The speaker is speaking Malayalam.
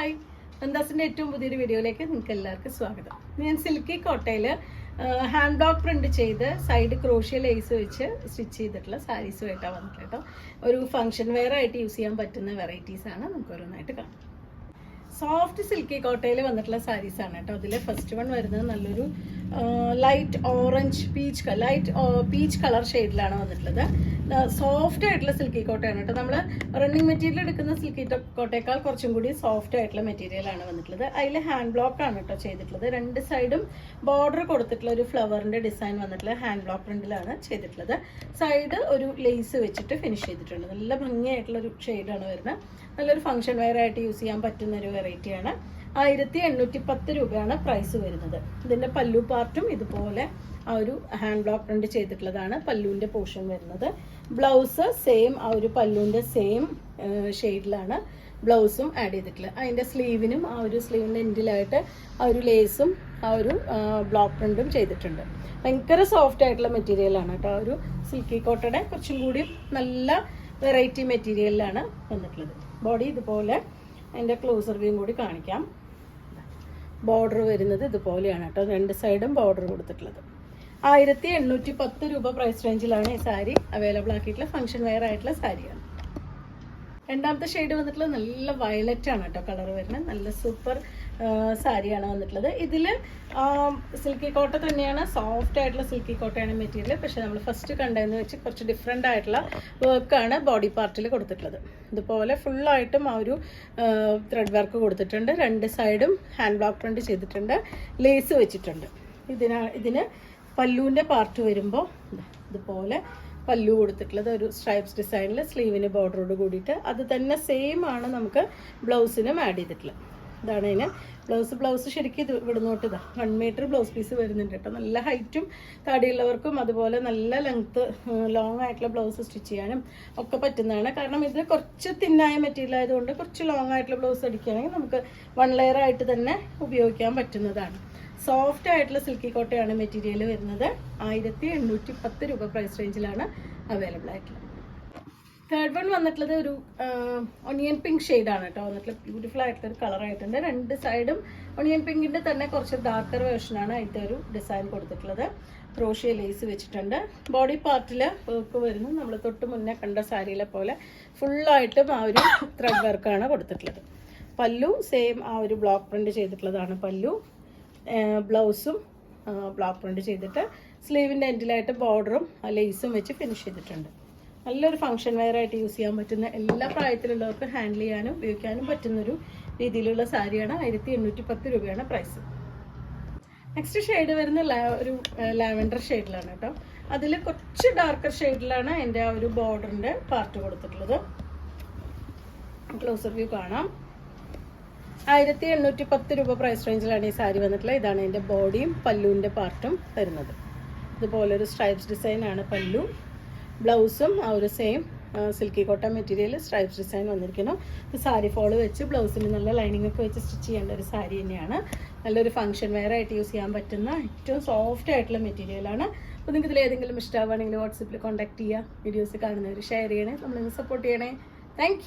ഹായ്, നന്ദാസിൻ്റെ ഏറ്റവും പുതിയൊരു വീഡിയോയിലേക്ക് നിങ്ങൾക്ക് എല്ലാവർക്കും സ്വാഗതം. ഞാൻ സിൽക്കി കോട്ടയിൽ ഹാൻഡ് ബ്ലോക്ക് പ്രിന്റ് ചെയ്ത് സൈഡ് ക്രോഷ്യ ലേസ് വെച്ച് സ്റ്റിച്ച് ചെയ്തിട്ടുള്ള സാരീസുമായിട്ടാണ് വന്നിട്ട് കേട്ടോ. ഒരു ഫംഗ്ഷൻ വെയർ ആയിട്ട് യൂസ് ചെയ്യാൻ പറ്റുന്ന വെറൈറ്റീസാണ്. നമുക്ക് ഓരോന്നായിട്ട് കാണാം. സോഫ്റ്റ് സിൽക്കി കോട്ടയിൽ വന്നിട്ടുള്ള സാരീസാണ് കേട്ടോ. അതിൽ ഫസ്റ്റ് വൺ വരുന്നത് നല്ലൊരു ലൈറ്റ് ഓറഞ്ച് പീച്ച് കളർ ഷെയ്ഡിലാണ് വന്നിട്ടുള്ളത്. സോഫ്റ്റ് ആയിട്ടുള്ള സിൽക്കി കോട്ടയാണ് കേട്ടോ. നമ്മൾ റണ്ണിങ് മെറ്റീരിയൽ എടുക്കുന്ന സിൽക്കി കോട്ടയേക്കാൾ കുറച്ചും കൂടി സോഫ്റ്റ് ആയിട്ടുള്ള മെറ്റീരിയലാണ് വന്നിട്ടുള്ളത്. അതിൽ ഹാൻഡ് ബ്ലോക്ക് ആണ് കേട്ടോ ചെയ്തിട്ടുള്ളത്. രണ്ട് സൈഡും ബോർഡർ കൊടുത്തിട്ടുള്ള ഒരു ഫ്ലവറിന്റെ ഡിസൈൻ വന്നിട്ടുള്ള ഹാൻഡ് ബ്ലോക്ക് പ്രിന്റിലാണ് ചെയ്തിട്ടുള്ളത്. സൈഡ് ഒരു ലേസ് വെച്ചിട്ട് ഫിനിഷ് ചെയ്തിട്ടുണ്ട്. നല്ല ഭംഗിയായിട്ടുള്ള ഒരു ഷെയ്ഡാണ് വരുന്നത്. നല്ലൊരു ഫംഗ്ഷൻ വെയർ ആയിട്ട് യൂസ് ചെയ്യാൻ പറ്റുന്ന ഒരു വെറൈറ്റിയാണ്. 1810 രൂപയാണ് പ്രൈസ് വരുന്നത്. ഇതിൻ്റെ പല്ലു പാർട്ടും ഇതുപോലെ ആ ഒരു ഹാൻഡ് ബ്ലോക്ക് പ്രിന്റ് ചെയ്തിട്ടുള്ളതാണ് പല്ലുവിൻ്റെ പോർഷൻ വരുന്നത്. ബ്ലൗസ് സെയിം ആ ഒരു പല്ലുവിൻ്റെ സെയിം ഷെയ്ഡിലാണ് ബ്ലൗസും ആഡ് ചെയ്തിട്ടുള്ളത്. അതിൻ്റെ സ്ലീവിനും ആ ഒരു സ്ലീവിൻ്റെ എൻഡിലായിട്ട് ആ ഒരു ലേസും ആ ഒരു ബ്ലോക്ക് പ്രിന്റും ചെയ്തിട്ടുണ്ട്. ഭയങ്കര സോഫ്റ്റ് ആയിട്ടുള്ള മെറ്റീരിയലാണ് കേട്ടോ. ഒരു സിൽക്കി കോട്ടയുടെ കുറച്ചും കൂടി നല്ല വെറൈറ്റി മെറ്റീരിയലിലാണ് വന്നിട്ടുള്ളത്. ബോഡി ഇതുപോലെ, അതിൻ്റെ ക്ലോസർ വ്യൂയും കൂടി കാണിക്കാം. ബോർഡർ വരുന്നത് ഇതുപോലെയാണ് കേട്ടോ. രണ്ട് സൈഡും ബോർഡർ കൊടുത്തിട്ടുള്ളത്. 1810 രൂപ പ്രൈസ് റേഞ്ചിലാണ് ഈ സാരി അവൈലബിൾ ആക്കിയിട്ടുള്ള ഫംഗ്ഷൻ വെയർ ആയിട്ടുള്ള സാരിയാണ്. രണ്ടാമത്തെ ഷെയ്ഡ് വന്നിട്ടുള്ളത് നല്ല വയലറ്റ് ആണ് കേട്ടോ കളർ വരുന്നത്. നല്ല സൂപ്പർ സാരിയാണ് വന്നിട്ടുള്ളത്. ഇതിൽ സിൽക്കി കോട്ട തന്നെയാണ്, സോഫ്റ്റ് ആയിട്ടുള്ള സിൽക്കി കോട്ടയാണ് മെറ്റീരിയൽ. പക്ഷെ നമ്മൾ ഫസ്റ്റ് കണ്ടതെന്ന് വെച്ച് കുറച്ച് ഡിഫറെൻ്റ് ആയിട്ടുള്ള വർക്കാണ് ബോഡി പാർട്ടിൽ കൊടുത്തിട്ടുള്ളത്. ഇതുപോലെ ഫുള്ളായിട്ടും ആ ഒരു ത്രെഡ് വർക്ക് കൊടുത്തിട്ടുണ്ട്. രണ്ട് സൈഡും ഹാൻഡ് ബ്ലോക്ക് പ്രിന്റ് ചെയ്തിട്ടുണ്ട്. ലേസ് വെച്ചിട്ടുണ്ട്. ഇതിന് പല്ലുവിൻ്റെ പാർട്ട് വരുമ്പോൾ ഇതുപോലെ പല്ലു കൊടുത്തിട്ടുള്ളത് ഒരു സ്ട്രൈപ്സ് ഡിസൈനിൽ സ്ലീവിന് ബോർഡറോട് കൂടിയിട്ട് അത് തന്നെ സെയിം ആണ് നമുക്ക് ബ്ലൗസിനും ആഡ് ചെയ്തിട്ടുള്ളത്. ഇതാണ് അതിന് ബ്ലൗസ് ശരിക്കും ഇത് ഇവിടുന്നോട്ട് 1 മീറ്റർ ബ്ലൗസ് പീസ് വരുന്നുണ്ട് കേട്ടോ. നല്ല ഹൈറ്റും താടിയുള്ളവർക്കും അതുപോലെ നല്ല ലെങ്ത്ത് ലോങ് ആയിട്ടുള്ള ബ്ലൗസ് സ്റ്റിച്ച് ചെയ്യാനും ഒക്കെ പറ്റുന്നതാണ്. കാരണം ഇത് കുറച്ച് തിന്നായ മെറ്റീരിയൽ ആയതുകൊണ്ട് കുറച്ച് ലോങ് ആയിട്ടുള്ള ബ്ലൗസ് അടിക്കുകയാണെങ്കിൽ നമുക്ക് 1 ലെയർ ആയിട്ട് തന്നെ ഉപയോഗിക്കാൻ പറ്റുന്നതാണ്. സോഫ്റ്റ് ആയിട്ടുള്ള സിൽക്കി കോട്ടയാണ് മെറ്റീരിയൽ വരുന്നത്. 1810 രൂപ പ്രൈസ് റേഞ്ചിലാണ് അവൈലബിൾ ആയിട്ടുള്ളത്. തേർഡ് വൺ വന്നിട്ടുള്ളത് ഒരു ഒണിയൻ പിങ്ക് ഷെയ്ഡാണ് കേട്ടോ. വന്നിട്ടുള്ള ബ്യൂട്ടിഫുൾ ആയിട്ടുള്ള ഒരു കളർ ആയിട്ടുണ്ട്. രണ്ട് സൈഡും ഒണിയൻ പിങ്കിൻ്റെ തന്നെ കുറച്ച് ഡാർക്കർ വേർഷനാണ് അതിൻ്റെ ഒരു ഡിസൈൻ കൊടുത്തിട്ടുള്ളത്. ക്രോഷ്യ ലേസ് വെച്ചിട്ടുണ്ട്. ബോഡി പാർട്ടിൽ വർക്ക് വരുന്നു നമ്മൾ തൊട്ട് മുന്നേ കണ്ട സാരിയിലെ പോലെ ഫുള്ളായിട്ടും ആ ഒരു ത്രെഡ് വർക്കാണ് കൊടുത്തിട്ടുള്ളത്. പല്ലു സെയിം ആ ഒരു ബ്ലോക്ക് പ്രിന്റ് ചെയ്തിട്ടുള്ളതാണ് പല്ലു. ബ്ലൗസും ബ്ലോക്ക് പ്രിന്റ് ചെയ്തിട്ട് സ്ലീവിൻ്റെ എൻഡിലായിട്ട് ബോർഡറും ലേസും വെച്ച് ഫിനിഷ് ചെയ്തിട്ടുണ്ട്. നല്ലൊരു ഫംഗ്ഷൻ വെയർ ആയിട്ട് യൂസ് ചെയ്യാൻ പറ്റുന്ന, എല്ലാ പ്രായത്തിലുള്ളവർക്ക് ഹാൻഡിൽ ചെയ്യാനും ഉപയോഗിക്കാനും പറ്റുന്നൊരു രീതിയിലുള്ള സാരിയാണ്. 1810 രൂപയാണ് പ്രൈസ്. നെക്സ്റ്റ് ഷെയ്ഡ് വരുന്ന ഒരു ലാവൻഡർ ഷെയ്ഡിലാണ് കേട്ടോ. അതിൽ കുറച്ച് ഡാർക്കർ ഷെയ്ഡിലാണ് എൻ്റെ ആ ഒരു ബോർഡറിൻ്റെ പാർട്ട് കൊടുത്തിട്ടുള്ളത്. ക്ലോസർ വ്യൂ കാണാം. 1810 രൂപ പ്രൈസ് റേഞ്ചിലാണ് ഈ സാരി വന്നിട്ടുള്ളത്. ഇതാണ് എൻ്റെ ബോഡിയും പല്ലുവിൻ്റെ പാർട്ടും വരുന്നത്. ഇതുപോലൊരു സ്ട്രൈപ്സ് ഡിസൈനാണ് പല്ലു. ബ്ലൗസും ആ ഒരു same silky cotton material stripes design വന്നിരിക്കുന്നു. സാരി ഫോള് വെച്ച് ബ്ലൗസിന് നല്ല ലൈനിങ് ഒക്കെ വെച്ച് സ്റ്റിച്ച് ചെയ്യേണ്ട ഒരു സാരി തന്നെയാണ്. നല്ലൊരു ഫംഗ്ഷൻ വെയർ ആയിട്ട് യൂസ് ചെയ്യാൻ പറ്റുന്ന ഏറ്റവും സോഫ്റ്റ് ആയിട്ടുള്ള മെറ്റീരിയലാണ്. അപ്പോൾ നിങ്ങൾക്ക് ഇതിൽ ഏതെങ്കിലും ഇഷ്ടമാവുകയാണെങ്കിൽ വാട്സപ്പിൽ കോൺടാക്ട് ചെയ്യുക. വീഡിയോസ് കാണുന്നവർ ഷെയർ ചെയ്യണേ, നമ്മളിന്ന് സപ്പോർട്ട് ചെയ്യണേ. താങ്ക്